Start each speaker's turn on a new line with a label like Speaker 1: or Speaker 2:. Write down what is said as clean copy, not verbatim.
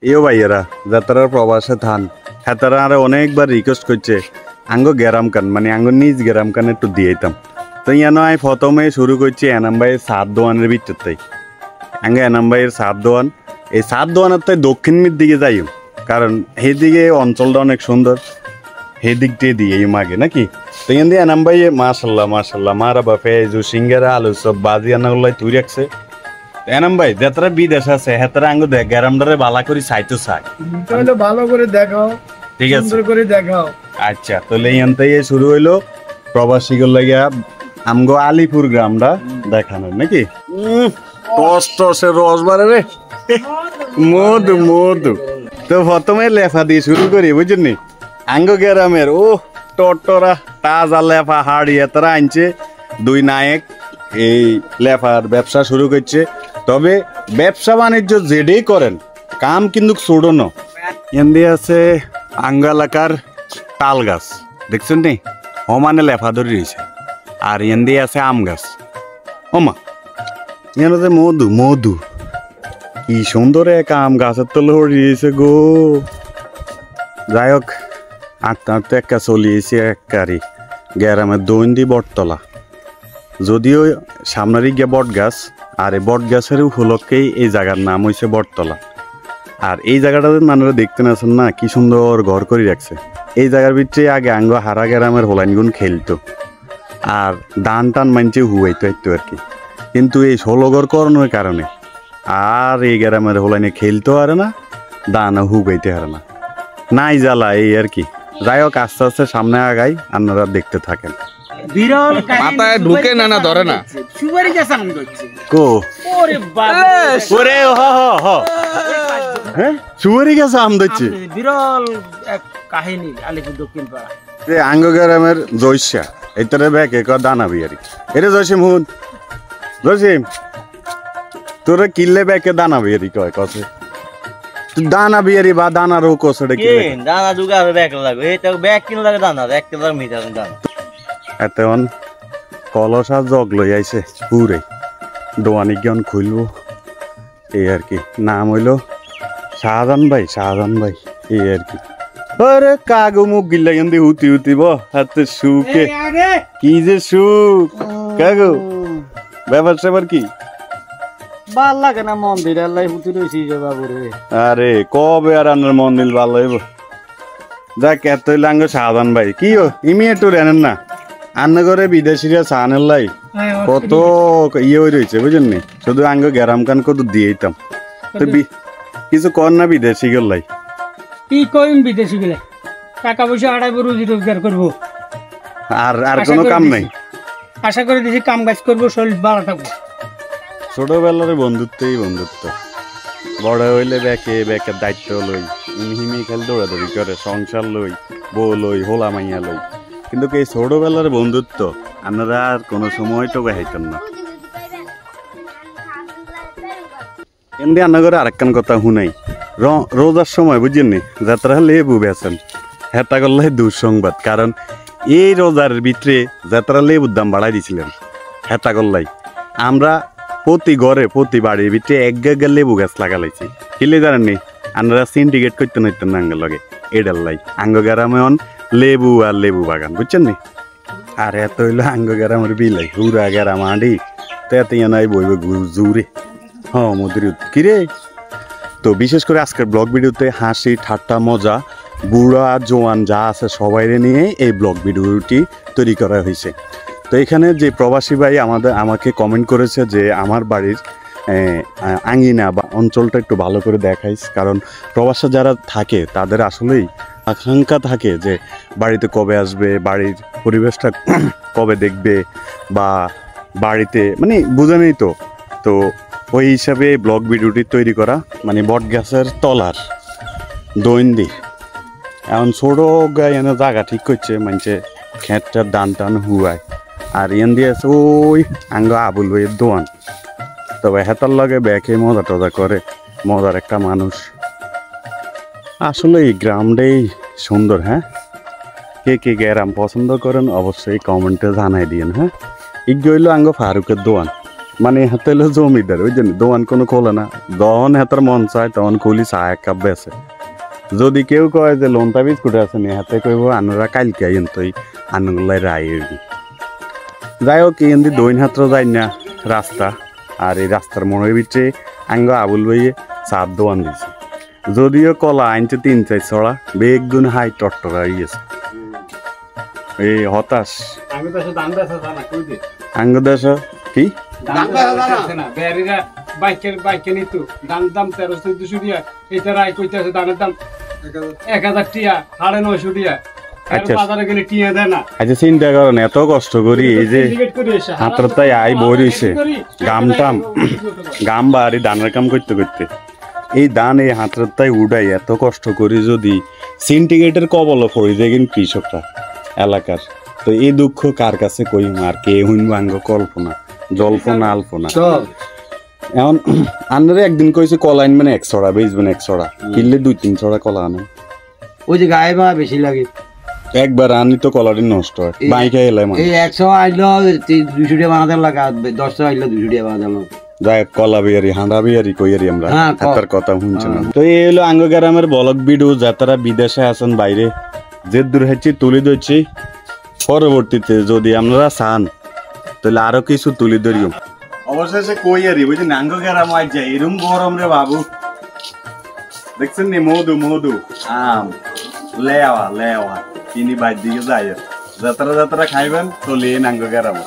Speaker 1: এও ভাইয়েরা যাত্রার প্রবাসে থান হেতারা আরে অনেকবার রিকোয়েস্ট করছে আঙ্গো গেরাম কান মানে আঙ্গো নিজ গেরাম কান একটু দিয়েতাম তো ইয়ানো আমি প্রথমে শুরু করছি এনাম ভাইয়ের সাত দোয়ানের ভিতর তাই আঙ্গে এনাম ভাইয়ের সাত দোয়ান এই সাত দোয়ানের তাই দক্ষিণ মির দিকে যাইও কারণ সেদিকে অঞ্চলটা অনেক সুন্দর সেদিক দিয়ে দিয়ে মাগে নাকি তো এখান দিয়ে এনাম ভাই মাশাল্লাহ মাশাল্লাহ মারা বাপে যে সিঙ্গারা আলু সব বাজি আনাগুলাই তুই রাখছে এনাম ভাই যাত্রা বিদেশ আছে হেতারা আঙ্গো দেখ গ্যারামডারে বালা করি চাইতো চাই
Speaker 2: তাহলে ভালো করে দেখাও
Speaker 1: ঠিক আছে
Speaker 2: সুন্দর করে দেখাও
Speaker 1: আচ্ছা তাহলে এখান থেকে শুরু হইলো প্রবাসীগুলো লাগিয়া আমগো আলিপুর গ্রামটা দেখানোর নাকি কষ্ট সে রসবারে রে মধু মধু তো প্রথমে লেফা দিয়ে শুরু করি বুঝলি আঙ্গো গ্রামের ও টটরা তাজা লেফা হাড়ি এতরা আনছে দুই নায়ক এই লেফার ব্যবসা শুরু করছে তবে ব্যবসা বাণিজ্য যেটাই করেন কাম কিন্তু ছোড়ো না এমনি আছে আঙ্গ এলাকার তাল গাছ দেখছেন নি সমানে লেফা ধরে রয়েছে আর এমনি আছে আম গাছ ওমা এখানে যে মধু মধু কি সুন্দর এক আম গাছের তলে হরিয়েছে গো যাই হোক আঁকতে আঁকতে একটা চলিয়েছে এক গাড়ি গ্যারামের দৈন্দি বটতলা যদিও সামনেরই গিয়ে বট গাছ আর এই বট গাছের উপলক্ষেই এই জায়গার নাম হয়েছে বটতলা আর এই জায়গাটাতে মানুষরা দেখতে আসেন না কি সুন্দর ঘর করে রাখছে এই জায়গার ভিতরে আগে আঙ্গ হারা গ্রামের হোলাইনগুন খেলতো আর দান টান মানছে হুয়াইতো একটু আর কি কিন্তু এই ষোলঘর করানোর কারণে আর এই গ্রামের হোলাইনে খেলতেও পারে না দানও হুগাইতে পারে না নাই জ্বালা এই আর কি যাই হোক আস্তে আস্তে সামনে আগাই আপনারা দেখতে থাকেন
Speaker 3: বিরল
Speaker 4: মাথায় ঢুকে না না ধরে না
Speaker 3: সুপারি গাছ আম ধরছে
Speaker 1: কো
Speaker 3: ওরে বাবা
Speaker 1: ওরে হ হ হ হ্যাঁ সুয়ারি গাছে আম ধরছে
Speaker 3: বিরল এক কাহিনী আলিপুর দক্ষিণ পাড়া
Speaker 1: যে আঙ্গ গ্রামের জয়সা এইটারে ব্যাকে ক দানা বিয়ারি এটা জয়সিম হুন জয়সিম তোরা কিল্লে ব্যাকে দানা বিয়ারি কয় কসে দানা বিয়ারি বা দানা রো কসে
Speaker 5: কি দানা দুগা ব্যাগ লাগবে এটা ব্যাগ কিন লাগে দানা এক কিলো মিটার দানা
Speaker 1: এতন কলসা জগ লই আইছে পুরে দোয়ানি গন খুলবো এই আর কি নাম হইলো শাহজাহান ভাই এই আর কি আরে কাগো মুখ গিল্লা গন্দি হুতি হুতিব হাতে সুকে কি যে সুখ কাগো ব্যাপার সেবার কি
Speaker 3: ভাল লাগে না মন্দির আল্লাহ হুতি রইছি যে বাবু রে
Speaker 1: আরে কবে আর আনার মন্দির ভালো হইব যাক এত লাঙ্গ শাহজাহান ভাই কি ও ইমিয়েটু রেনেন না আন্না করে বিদেশিরা চানের লাই কত ইয়ে হয়ে রয়েছে বুঝলেন নি শুধু আঙ্গ গ্যারাম কান কত দিয়েইতাম তো কিছু কর না বিদেশি গেলাই
Speaker 2: কি কইম বিদেশি গেলে টাকা পয়সা আড়াইবো রুজি রোজগার করবো
Speaker 1: আর কোনো কাম নাই
Speaker 2: আশা করে দিছি কাম কাজ করবো শরীর ভালো থাকবো
Speaker 1: ছোটবেলার বন্ধুত্বই বন্ধুত্ব বড় হইলে ব্যাকে ব্যাকের দায়িত্ব লই হিমি খেল দৌড়াদৌড়ি করে সংসার লই বউ লই হোলা মাইয়া লই কিন্তু এই ছোটবেলার বন্ধুত্ব আপনারা আর কোনো সময় তো বেহাইতেন না এমনি আন্না করে আরেকখান কথা শুনাই রোজার সময় বুঝছেন যাত্রা লেবু বেছেন হেতা করলে দুঃসংবাদ কারণ এই রোজার ভিতরে যাত্রা লেবুর দাম বাড়াই দিয়েছিলেন হেতা করলাই আমরা প্রতি ঘরে প্রতি বাড়ির ভিতরে এক গাগা লেবু গাছ লাগালাইছি কিলে জানেননি আপনারা সিন্ডিকেট করতে নইতেন না আঙ্গের লগে এডার লাই আঙ্গ গ্রামে লেবু আর লেবু বাগান বুঝছেন নি আর এত হইলো আঙ্গ গ্রামের বিলাই হুরা গ্রাম আডি তেতে নাই বইবে জুড়ে হ্যাঁ মধুর কিরে তো বিশেষ করে আজকের ব্লগ ভিডিওতে হাসি ঠাট্টা মজা বুড়া জোয়ান যা আছে সবাই নিয়ে এই ব্লগ ভিডিওটি তৈরি করা হয়েছে তো এখানে যে প্রবাসী ভাই আমাকে কমেন্ট করেছে যে আমার বাড়ির আঙ্গিনা বা অঞ্চলটা একটু ভালো করে দেখাইস কারণ প্রবাসে যারা থাকে তাদের আসলেই আকাঙ্ক্ষা থাকে যে বাড়িতে কবে আসবে বাড়ির পরিবেশটা কবে দেখবে বা বাড়িতে মানে বুঝেনই তো তো ওই হিসাবে ব্লগ ভিডিওটি তৈরি করা মানে বট গাছের তলার দৈন্দি এখন ছোট গায়ে এনে জায়গা ঠিক করছে মানে খেঁটটার দান টান হুয়ায় আর এন দিয়ে আছে ওই আঙ্গ আবুল ভাইয়ের দোয়ান তবে হেতার লগে ব্যাকে মজা টজা করে মজার একটা মানুষ আসলে এই গ্রামটাই সুন্দর হ্যাঁ কে কে গ্রাম পছন্দ করেন অবশ্যই কমেন্টে জানাই দিন হ্যাঁ ইগ হইল আঙ্গ ফারুকের দোয়ান মানে হাতে হলো জমিদার ওই জন্য দোকান কোনো খোলে না, যখন হাতের মন চায় তখন খুলি চা এক কাপ বেছে। যদি কেউ কয় যে লোনটা বিস্কুট আছে নি হাতে কইব আনারা কালকে আইন তুই আনগুলাই রায় যাই হোক এমনি দৈন হাত্র যাই না রাস্তা, আর এই রাস্তার মনের ভিতরে আঙ্গ আবুল ভাইয়ে চার দোয়ান দিছে, যদিও কলা আনছে 3-4 ছড়া বেগুন হাই টট্টরা গেছে। এই হতাশ
Speaker 2: আমি তো দাম বেচা জানা কই দে
Speaker 1: আঙ্গ দেশ কি
Speaker 2: দাম বেচা না বেরিরা বাইকে নিতো দাম 1300-200 টাকা, এটা রায় কইতাছে দামের দাম 1000 টাকা 950 টাকা।
Speaker 1: আচ্ছা।
Speaker 2: বাজারে গেলে টিয়া দেয় না।
Speaker 1: আচ্ছা চিন্তা করেন এত কষ্ট করি এই যে হাতের তাই আই বই রইছে গাম বাড়ি ধানের কাম করতে করতে এই ধান এই হাতের তাই উড়াই এত কষ্ট করি যদি সিন্ডিকেটের কবল পড়ে যায় কিন্তু কৃষকরা এলাকার, তো এই দুঃখ কার কাছে কইম আর কে হইন ভাঙ্গ কল্পনা জল্পনা আল্পনা। এখন আন্নারে একদিন কইছে কলা আনবেন 1 ছড়া বেচবেন 1 ছড়া, কিনলে 2-3 ছড়া কলা আনেন,
Speaker 3: ওই যে গায়ে মা বেশি লাগে
Speaker 1: একবার আনি তো কলাটি নষ্ট হয় বাইকে এলাই মানে
Speaker 3: এই 100 আইলো 200 টাকা বানাতে লাগা 10 আইলো 200 টাকা বানাতে লাগা
Speaker 1: যাই কলা বিয়ারি হাঁড়া বিয়ারি কইয়ারি আমরা
Speaker 3: হ্যাঁ,
Speaker 1: তার কথা শুনছি না। তো এই হলো আঙ্গ গ্রামের বলক ভিডিও যাতারা বিদেশে আছেন বাইরে যে দূর হচ্ছে তুলে ধরছি, পরবর্তীতে যদি আপনারা চান তাহলে আরো কিছু তুলে ধরিও। অবশেষে কইয়ারি বুঝছেন আঙ্গ গ্রাম আজ যাই এরম গরম রে বাবু, দেখছেন নি মধু মধু আম লেওয়া লেওয়া চিনি বাইর দিকে যায় যাতারা যাতারা খাইবেন তো লিয়ে আঙ্গ গ্রাম।